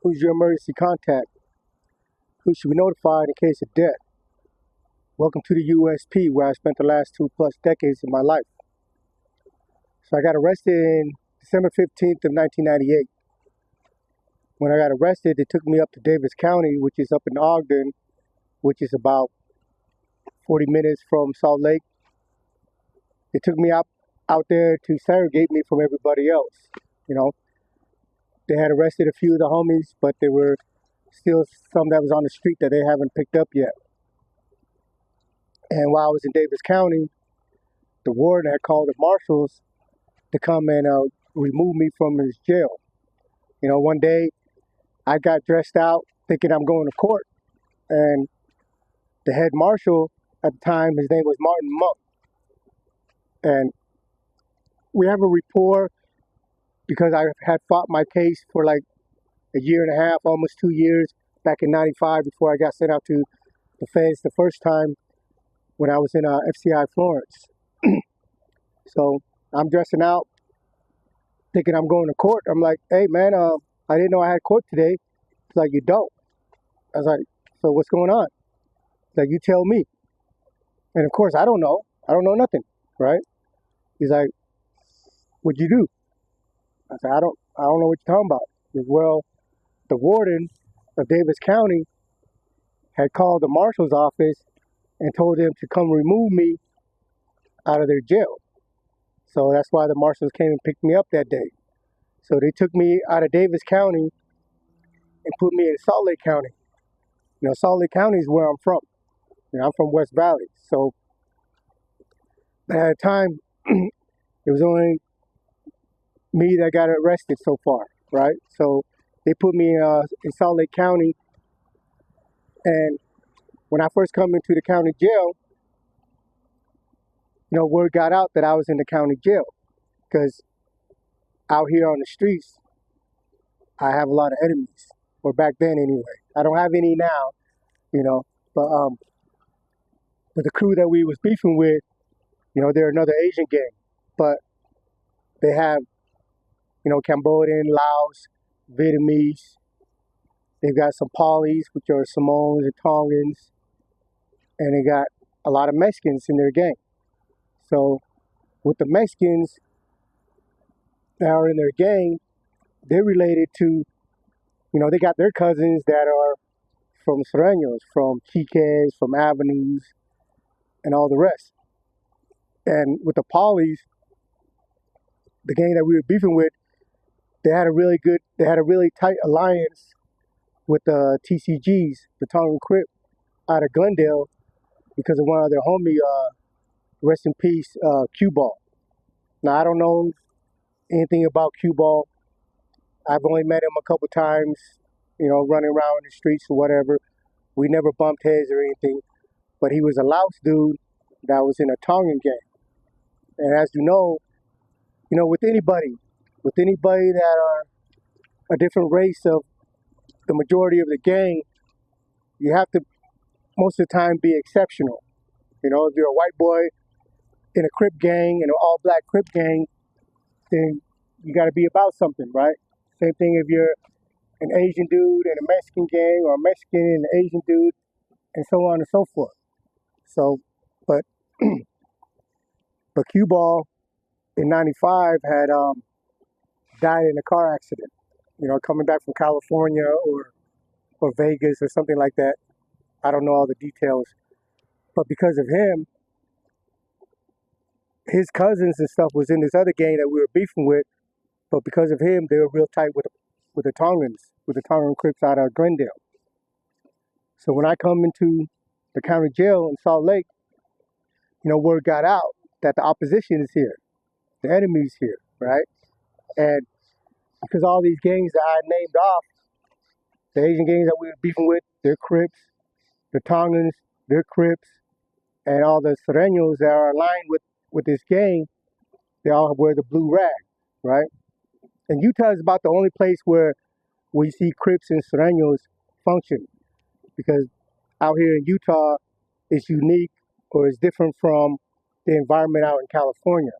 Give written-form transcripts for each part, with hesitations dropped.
Who's your emergency contact? Who should be notified in case of death? Welcome to the USP, where I spent the last 2+ decades of my life. So I got arrested in December 15th of 1998. When I got arrested, they took me up to Davis County, which is up in Ogden, which is about 40 minutes from Salt Lake. They took me out there to segregate me from everybody else. You know, they had arrested a few of the homies, but there were still some that was on the street that they haven't picked up yet. And while I was in Davis County, the warden had called the marshals to come and remove me from his jail. You know, one day I got dressed out thinking I'm going to court, and the head marshal at the time, his name was Martin Monk, and we have a rapport because I had fought my case for like a year and a half, almost 2 years, back in '95 before I got sent out to the feds the first time when I was in FCI Florence. So I'm dressing out, thinking I'm going to court. I'm like, hey man, I didn't know I had court today. He's like, you don't. I was like, so what's going on? He's like, you tell me. And of course, I don't know. I don't know nothing, right? He's like, what'd you do? I said, I don't know what you're talking about. He goes, well, the warden of Davis County had called the marshal's office and told them to come remove me out of their jail. So that's why the marshals came and picked me up that day. So they took me out of Davis County and put me in Salt Lake County. You know, Salt Lake County is where I'm from. You know, I'm from West Valley. So at the time, it was only me that got arrested so far, right? So they put me in Salt Lake County, and when I first come into the county jail, you know, word got out that I was in the county jail, because out here on the streets, I have a lot of enemies, or back then anyway. I don't have any now, you know, but the crew that we was beefing with, you know, they're another Asian gang, but they have, you know, Cambodian, Laos, Vietnamese. They've got some Polis, which are Samoans and Tongans, and they got a lot of Mexicans in their gang. So with the Mexicans that are in their gang, they're related to, you know, they got their cousins that are from Sureños, from Chiques, from Avenues, and all the rest. And with the Polis, the gang that we were beefing with, they had a really tight alliance with the TCGs, the Tongan Crip, out of Glendale, because of one of their homie, rest in peace, Q-Ball. Now, I don't know anything about Q-Ball. I've only met him a couple times, you know, running around the streets or whatever. We never bumped heads or anything, but he was a Laos dude that was in a Tongan gang. And as you know, with anybody that are a different race of the majority of the gang, you have to most of the time be exceptional. You know, if you're a white boy in a Crip gang, in an all-black Crip gang, then you got to be about something, right? Same thing if you're an Asian dude in a Mexican gang, or a Mexican and an Asian dude, and so on and so forth. So, but Q-Ball in '95 had died in a car accident. You know, coming back from California or Vegas or something like that. I don't know all the details, but because of him, his cousins and stuff was in this other gang that we were beefing with. But because of him, they were real tight with the Tongans, with the Tongan Crips out of Glendale. So when I come into the county jail in Salt Lake, you know, word got out that the opposition is here, the enemy is here, right? And because all these gangs that I named off, the Asian gangs that we were beefing with, they're Crips, the Tongans, they're Crips, and all the Sureños that are aligned with this gang, they all wear the blue rag, right? And Utah is about the only place where we see Crips and Sureños function, because out here in Utah, it's unique, or it's different from the environment out in California.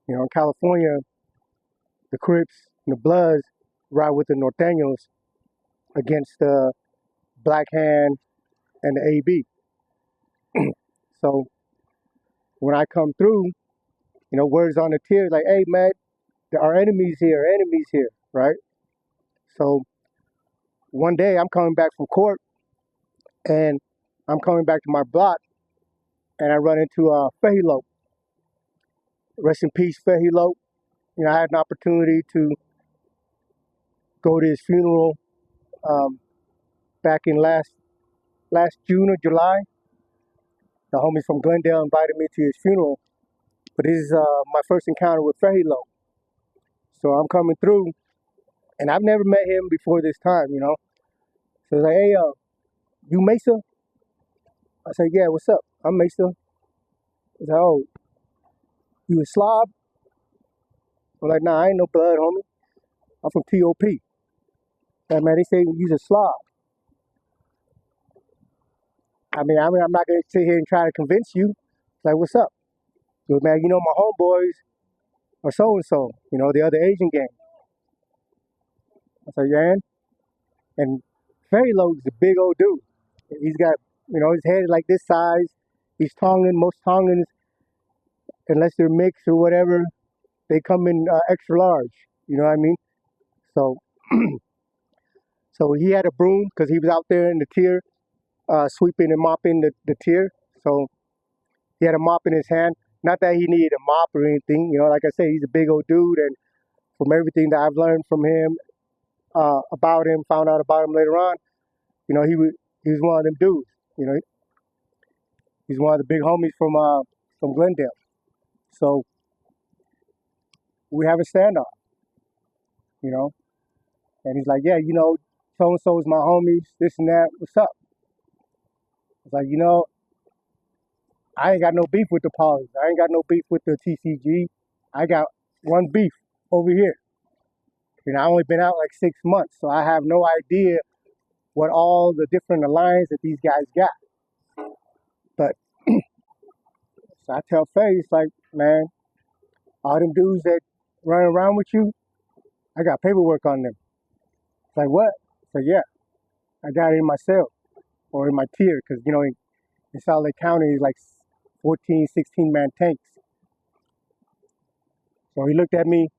You know, in California, the Crips and the Bloods ride with the Norteños, against the Black Hand and the AB. So when I come through, words on the tier like, hey man, there are enemies here, right? So one day I'm coming back from court and I'm coming back to my block and I run into Fahilo. Rest in peace, Fahilo. I had an opportunity to go to his funeral back in last June or July. The homies from Glendale invited me to his funeral, but this is my first encounter with Fahilo. So I'm coming through, and I've never met him before this time. So he's like, hey, you Mesa? I said, yeah, what's up? I'm Mesa. He's like, oh, you a slob? I'm like, nah, I ain't no blood, homie. I'm from TOP. That man, they say you's a slob. I'm not gonna sit here and try to convince you. It's like, what's up? He goes, man, my homeboys are so and so. The other Asian gang. I said, yeah. And Fahilo is a big old dude. He's got, his head is like this size. He's Tongan. Most Tongans, unless they're mixed or whatever, they come in extra large. You know what I mean? So, so he had a broom because he was out there in the tier, sweeping and mopping the tier. So he had a mop in his hand. Not that he needed a mop or anything. Like I said, he's a big old dude. And from everything that I've learned from him, about him, found out about him later on, he was one of them dudes. He's one of the big homies from Glendale. So we have a standoff. And he's like, yeah, so and so is my homies, this and that. What's up? It's like, I ain't got no beef with the Polys. I ain't got no beef with the TCG. I got one beef over here. I only been out like 6 months, so I have no idea what all the different alliances that these guys got. But so I tell Faye, it's like, man, all them dudes that run around with you, I got paperwork on them. It's like, what? So yeah, I got it in my cell or in my tier because, in Salt Lake County, it's like 14, 16-man tanks. So he looked at me,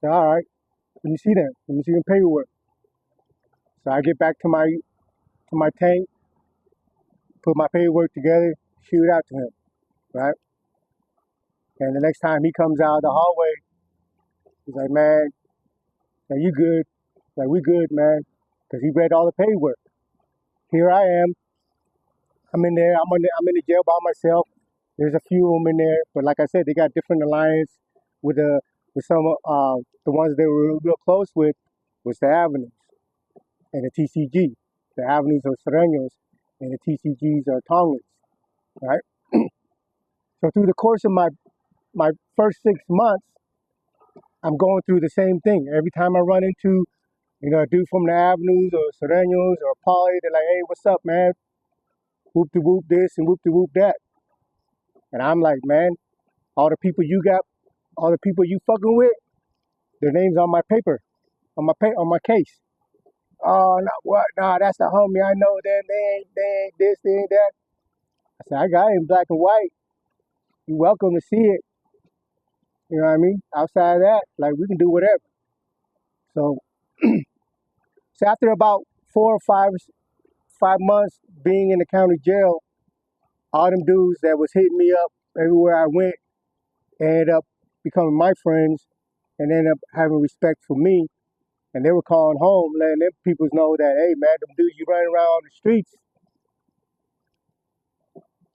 said, all right, let me see them. Let me see them paperwork. So I get back to my tank, put my paperwork together, shoot it out to him, right? And the next time he comes out of the hallway, he's like, man, you good? Like, we good, man. Because he read all the paperwork. Here I am. I'm in there. I'm in the jail by myself. There's a few of them in there, but like I said, they got different alliance with some the ones they were real close with was the Avenues and the TCG. The Avenues are Sereños and the TCGs are Tongans, right? So through the course of my first 6 months, I'm going through the same thing. Every time I run into a dude from the Avenues or Sereños or Poly, they're like, hey, what's up, man? Whoop de whoop this and whoop de whoop that. And I'm like, man, all the people you got, all the people you fucking with, their names on my paper, on my case. Oh, no, what? Nah, that's the homie. I know them. They ain't this, they ain't that. I said, I got it in black and white. You're welcome to see it. You know what I mean? Outside of that, like, we can do whatever. So, so after about 4 or 5 months being in the county jail, all them dudes that was hitting me up everywhere I went ended up becoming my friends and ended up having respect for me. And they were calling home, letting them people know that, hey, man, them dudes you running around the streets,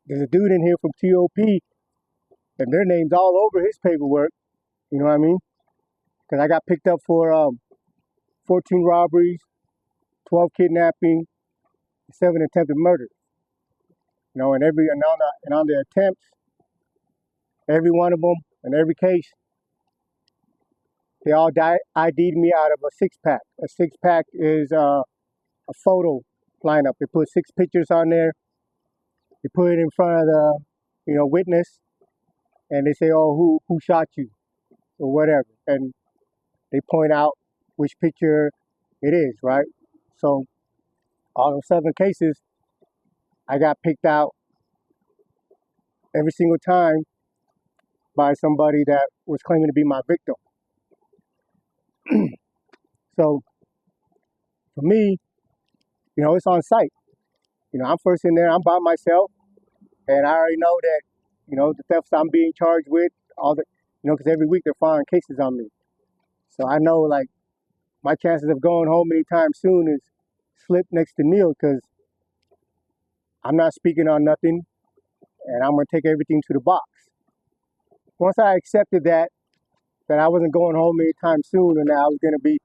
there's a dude in here from TOP, and their name's all over his paperwork. You know what I mean? Because I got picked up for 14 robberies, 12 kidnapping, 7 attempted murders. And on the attempts, every one of them, in every case, they all ID'd me out of a 6-pack. A 6-pack is a photo lineup. They put 6 pictures on there. They put it in front of the, witness, and they say, oh, who shot you, or whatever. And they point out which picture It is, right? So all those 7 cases, I got picked out every single time by somebody that was claiming to be my victim. So for me, it's on site. I'm first in there, I'm by myself, and I already know that, the thefts I'm being charged with, all the, because every week they're filing cases on me. So I know, like, my chances of going home anytime soon is slipped next to nil because I'm not speaking on nothing, and I'm going to take everything to the box. Once I accepted that I wasn't going home anytime soon and that I was going to be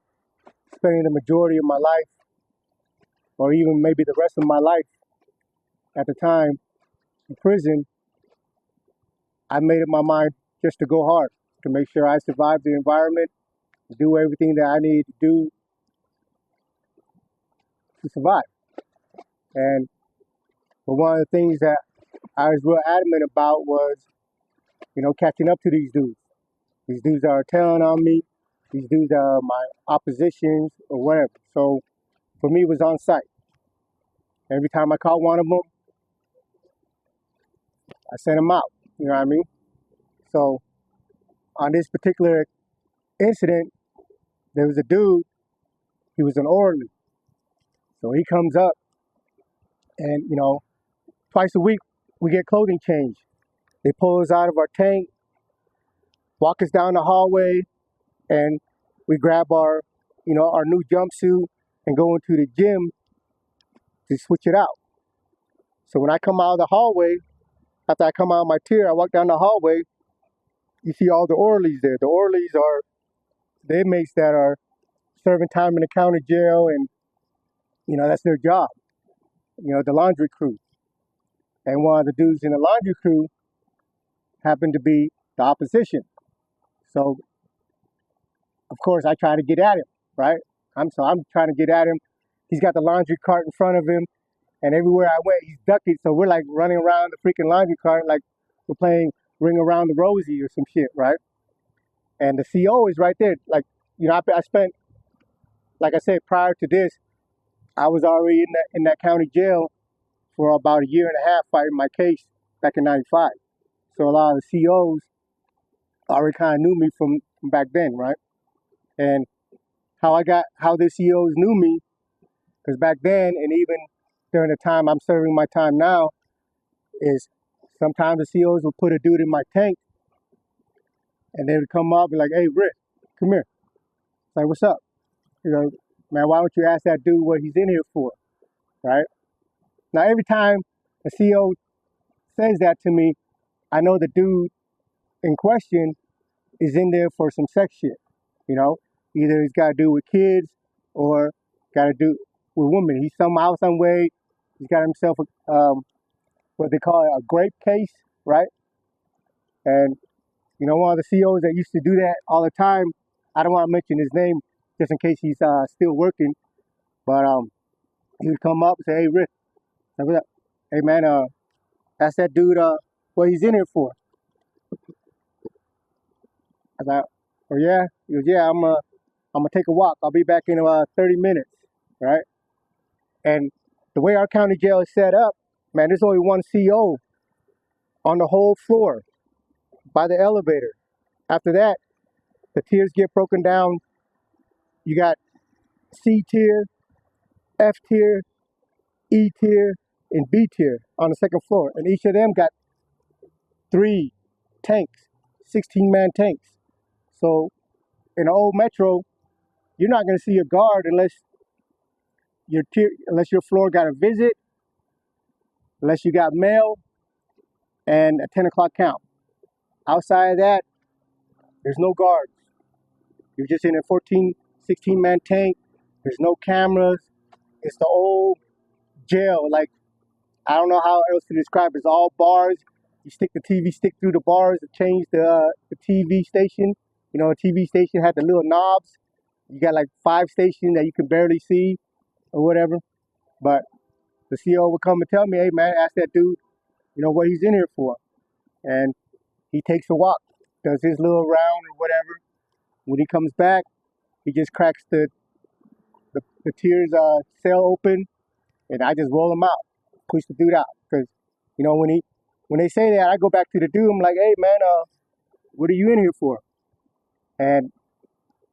spending the majority of my life, or even maybe the rest of my life at the time, in prison, I made up my mind just to go hard, to make sure I survive the environment, to do everything that I need to do to survive. And but one of the things that I was real adamant about was, catching up to these dudes. These dudes are telling on me. These dudes are my oppositions or whatever. So for me, it was on site. Every time I caught one of them, I sent them out. You know what I mean? So on this particular incident, there was a dude. He was an orderly. So he comes up, and twice a week we get clothing change. They pull us out of our tank, walk us down the hallway, and we grab our new jumpsuit and go into the gym to switch it out. So when I come out of the hallway, after I come out of my tier, I walk down the hallway, you see all the orderlies there. The orderlies are the inmates that are serving time in the county jail, and that's their job. The laundry crew. And one of the dudes in the laundry crew happened to be the opposition. So of course I try to get at him, right? I'm trying to get at him. He's got the laundry cart in front of him, and everywhere I went, he's ducking. So we're like running around the freaking laundry cart like we're playing Ring Around the Rosie or some shit, right? And the CO is right there. Like, I spent, like I said, prior to this, I was already in that county jail for about a year and a half fighting my case back in '95. So a lot of the COs already kind of knew me from back then, right? And how the COs knew me, because back then, and even during the time I'm serving my time now, is sometimes the COs would put a dude in my tank, and they would come up and be like, "Hey, Rick, come here." It's like, "What's up?" Man, why don't you ask that dude what he's in here for, right? Now, every time a CO says that to me, I know the dude in question is in there for some sex shit, you know? Either it's got to do with kids or got to do with women. He's somehow, some way, he's got himself what they call a grape case, right? And, one of the COs that used to do that all the time, I don't want to mention his name just in case he's still working, but he would come up and say, "Hey, Rick, hey, man, ask that dude what he's in here for." I was like, "Oh, yeah?" He goes, "Yeah, I'm gonna take a walk. I'll be back in 30 minutes, right?" And the way our county jail is set up, man, there's only one CO on the whole floor by the elevator. After that, the tiers get broken down. You got C tier, F tier, E tier, and B tier on the second floor. And each of them got 3 tanks, 16-man tanks. So in the old metro, you're not going to see a guard unless your floor got a visit, unless you got mail, and a 10 o'clock count. Outside of that, there's no guards. You're just in a 16-man tank. There's no cameras. It's the old jail. Like, I don't know how else to describe it. It's all bars. You stick the TV stick through the bars to change the TV station. A TV station had the little knobs. You got like 5 stations that you can barely see or whatever. But the CO would come and tell me, "Hey, man, ask that dude, what he's in here for." And he takes a walk, does his little round or whatever. When he comes back, he just cracks the the tiers cell open, and I just roll him out, push the dude out. Because when they say that, I go back to the dude. I'm like, hey man, what are you in here for? And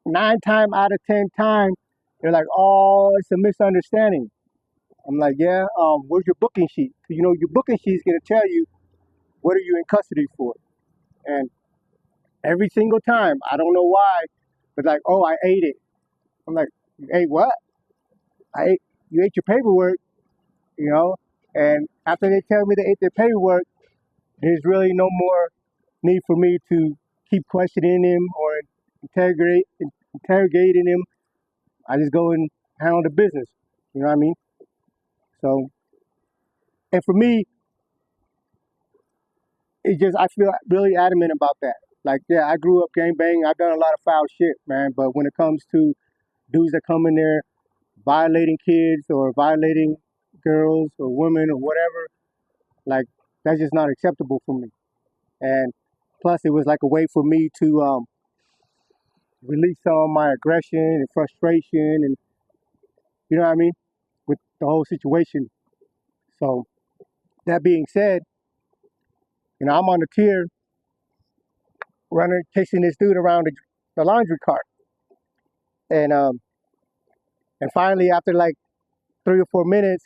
9 times out of 10 times, they're like, oh, it's a misunderstanding. I'm like, yeah. Where's your booking sheet? Your booking sheet's gonna tell you what are you in custody for. And every single time, I don't know why, but like, oh, I ate it. I'm like, you ate what? You ate your paperwork, you know. And after they tell me they ate their paperwork, there's really no more need for me to keep questioning him or interrogating him. I just go and handle the business. You know what I mean? So, and for me, it just I feel really adamant about that. Like, yeah, I grew up gang banging. I've done a lot of foul shit, man. But when it comes to dudes that come in there violating kids or violating girls or women or whatever, like that's just not acceptable for me. And plus, it was like a way for me to release some of my aggression and frustration, and you know what I mean, with the whole situation. So that being said, I'm on the tier running, chasing this dude around the laundry cart, and finally after like 3 or 4 minutes,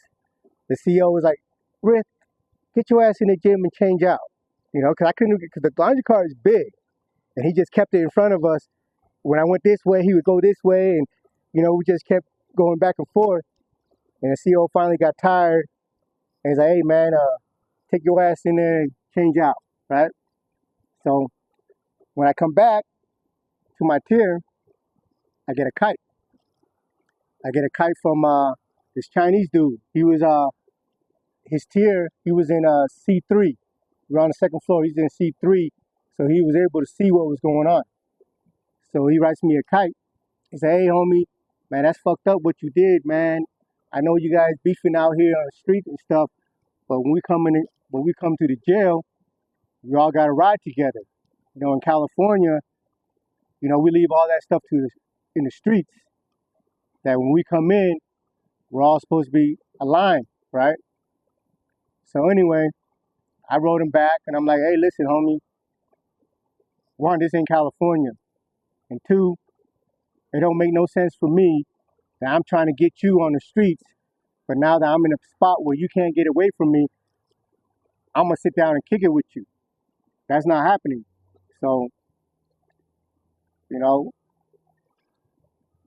the CEO was like, "Rick, get your ass in the gym and change out." Because I couldn't, because the laundry cart is big, and he just kept it in front of us. When I went this way, he would go this way, and we just kept going back and forth. And the CEO finally got tired, and he's like, "Hey man, take your ass in there and change out, right?" So when I come back to my tier, I get a kite. I get a kite from this Chinese dude. He was his tier. He was in C3. We were on the second floor. He's in C3, so he was able to see what was going on. So he writes me a kite. He said, "Hey homie, man, that's fucked up what you did, man. I know you guys beefing out here on the street and stuff, but when we come to the jail, we all got to ride together. In California, we leave all that stuff in the streets. That when we come in, we're all supposed to be aligned, right?" So anyway, I wrote him back, and I'm like, "Hey, listen, homie. One, this ain't California, and two, it don't make no sense for me that I'm trying to get you on the streets, but now that I'm in a spot where you can't get away from me, I'm gonna sit down and kick it with you. That's not happening. So, you know,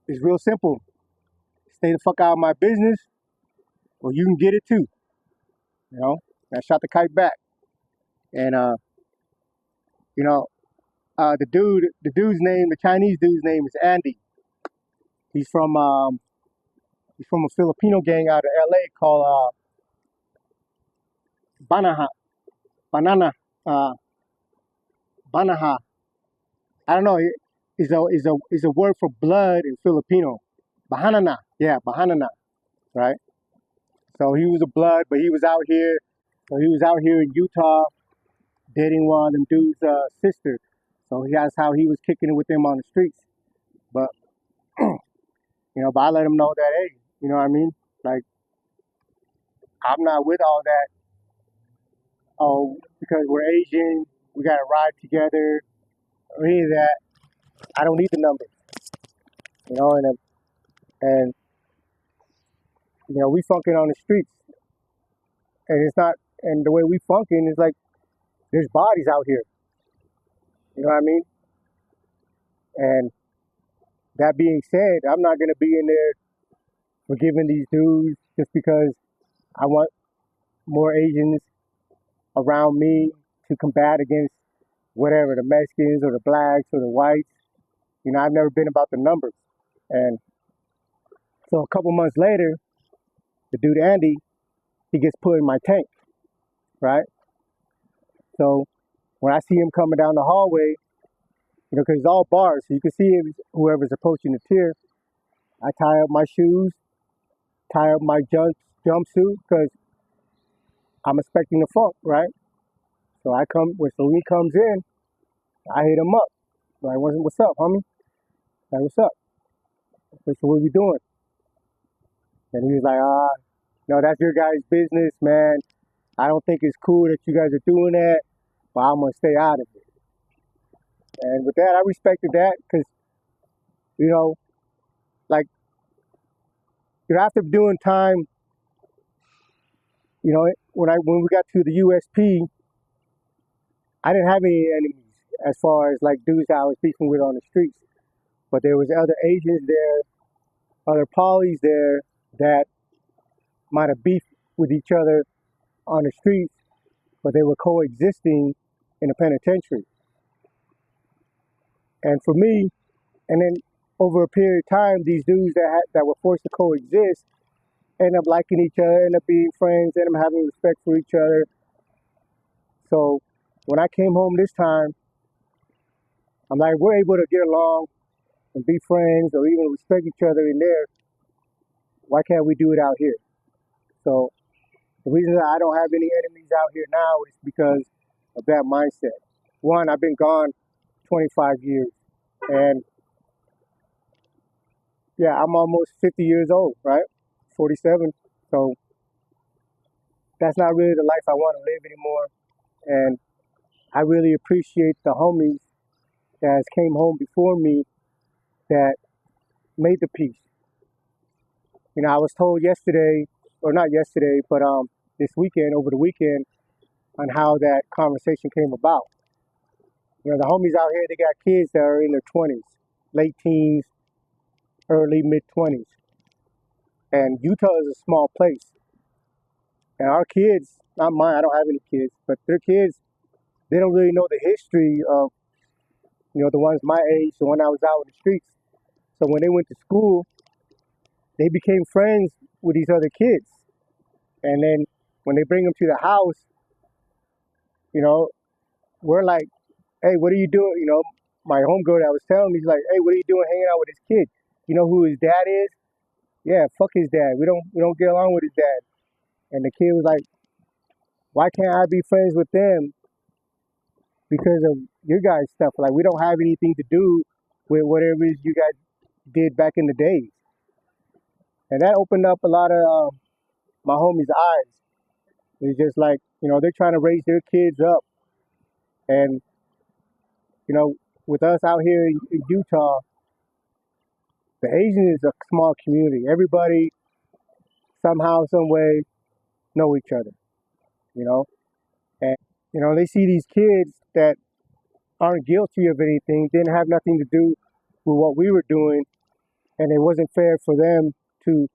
it's real simple. Stay the fuck out of my business, or you can get it too." I shot the kite back, and you know, the dude's name, the Chinese dude's name is Andy. He's from a Filipino gang out of LA called Banaha, Banana, uh, Banaha. I don't know. Is a word for blood in Filipino. Bahanana, yeah, Bahanana, right? So he was a blood, but he was out here. So he was out here in Utah dating one of them dudes' sister. So that's how he was kicking it with them on the streets. But but I let him know that, hey, you know what I mean? Like, I'm not with all that. Oh, because we're Asian, we gotta ride together, or any of that. I don't need the numbers, and we funkin' on the streets, and it's not, and the way we funkin' is like there's bodies out here. You know what I mean? And that being said, I'm not gonna be in there forgiving these dudes just because I want more Asians around me to combat against whatever the Mexicans or the blacks or the whites. I've never been about the numbers. And so a couple months later, the dude Andy, he gets put in my tank, right? So when I see him coming down the hallway, because it's all bars, so you can see whoever's approaching the tier. I tie up my shoes, tie up my jumpsuit, because I'm expecting a funk, right? So when he comes in, I hit him up. Like, what's up, homie? Like, what's up? So what we doing? And he was like, no, that's your guys' business, man. I don't think it's cool that you guys are doing that, but I'm gonna stay out of it. And with that, I respected that because you know, like after doing time, when we got to the USP, I didn't have any enemies as far as like dudes that I was beefing with on the streets. But there was other Asians there, other polys there that might have beefed with each other on the streets, but they were coexisting in a penitentiary. And for me, and then over a period of time, these dudes that were forced to coexist end up liking each other, end up being friends, end up having respect for each other. So when I came home this time, I'm like, we're able to get along and be friends or even respect each other in there. Why can't we do it out here? So the reason that I don't have any enemies out here now is because of that mindset. One, I've been gone 25 years, and yeah, I'm almost 50 years old, right? 47. So that's not really the life I want to live anymore. And I really appreciate the homies that came home before me that made the peace. I was told yesterday, or not yesterday, but this weekend, over the weekend, on how that conversation came about. The homies out here, they got kids that are in their 20s, late teens, early mid 20s. And Utah is a small place. And our kids, not mine, I don't have any kids, but their kids, they don't really know the history of, the ones my age, the one I was out in the streets. So when they went to school, they became friends with these other kids. And then when they bring them to the house, you know, we're like, hey, what are you doing? My homegirl that was telling me, he's like, hey, what are you doing hanging out with this kid? You know who his dad is? Yeah, fuck his dad. We don't get along with his dad. And the kid was like, why can't I be friends with them because of your guys' stuff? Like we don't have anything to do with whatever it is you guys did back in the days. And that opened up a lot of my homies' eyes. It's just like, they're trying to raise their kids up. And, you know, with us out here in Utah, the Asian is a small community. Everybody somehow, some way know each other, you know. And, they see these kids that aren't guilty of anything, didn't have nothing to do with what we were doing, and it wasn't fair for them to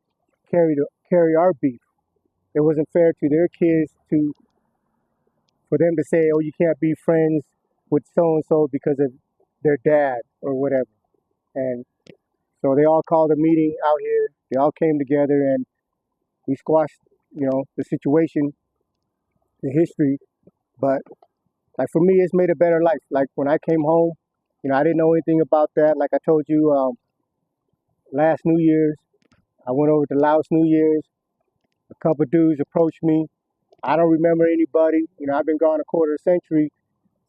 carry our beef. It wasn't fair to their kids for them to say, oh, you can't be friends with so and so because of their dad or whatever. And so they all called a meeting out here. They all came together and we squashed, the situation, the history. But like for me, it's made a better life. Like when I came home, I didn't know anything about that. Like I told you, last New Year's, I went over to Laos New Year's. A couple dudes approached me. I don't remember anybody. I've been gone a quarter century,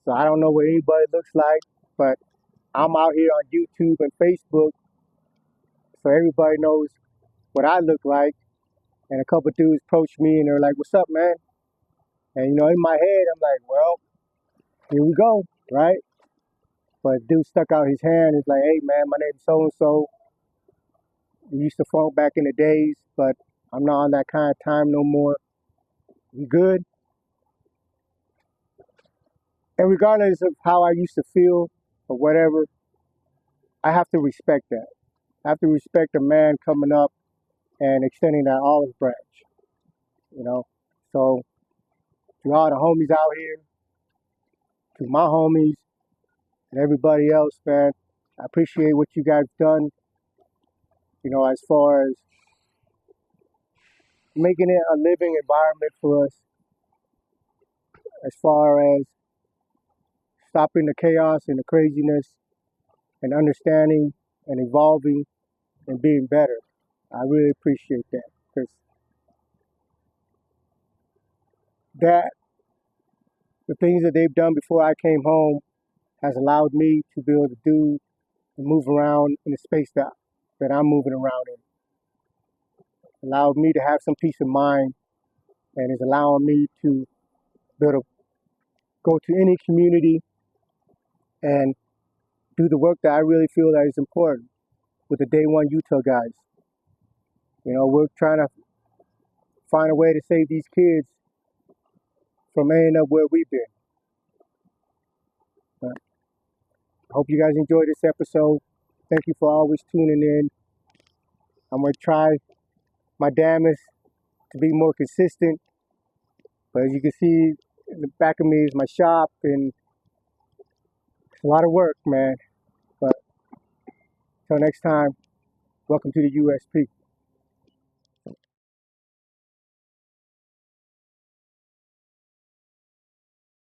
so I don't know what anybody looks like. But I'm out here on YouTube and Facebook, so everybody knows what I look like. And a couple dudes approached me and they're like, "What's up, man?" And in my head, I'm like, "Well, here we go, right?" But dude stuck out his hand. He's like, "Hey, man, my name's so and so. We used to phone back in the days, but I'm not on that kind of time no more. You good?" And regardless of how I used to feel or whatever, I have to respect that. I have to respect a man coming up and extending that olive branch, you know. So to all the homies out here, to my homies and everybody else, man, I appreciate what you guys done, as far as making it a living environment for us, as far as stopping the chaos and the craziness and understanding and evolving and being better. I really appreciate that because that the things that they've done before I came home has allowed me to be able to do and move around in the space that I'm moving around in. allowed me to have some peace of mind, and is allowing me to be able to go to any community and do the work that I really feel that is important with the Day One Utah guys. We're trying to find a way to save these kids from ending up where we've been. I hope you guys enjoyed this episode. Thank you for always tuning in. I'm going to try my damnedest to be more consistent. But as you can see, in the back of me is my shop, and it's a lot of work, man. But until next time, welcome to the USP.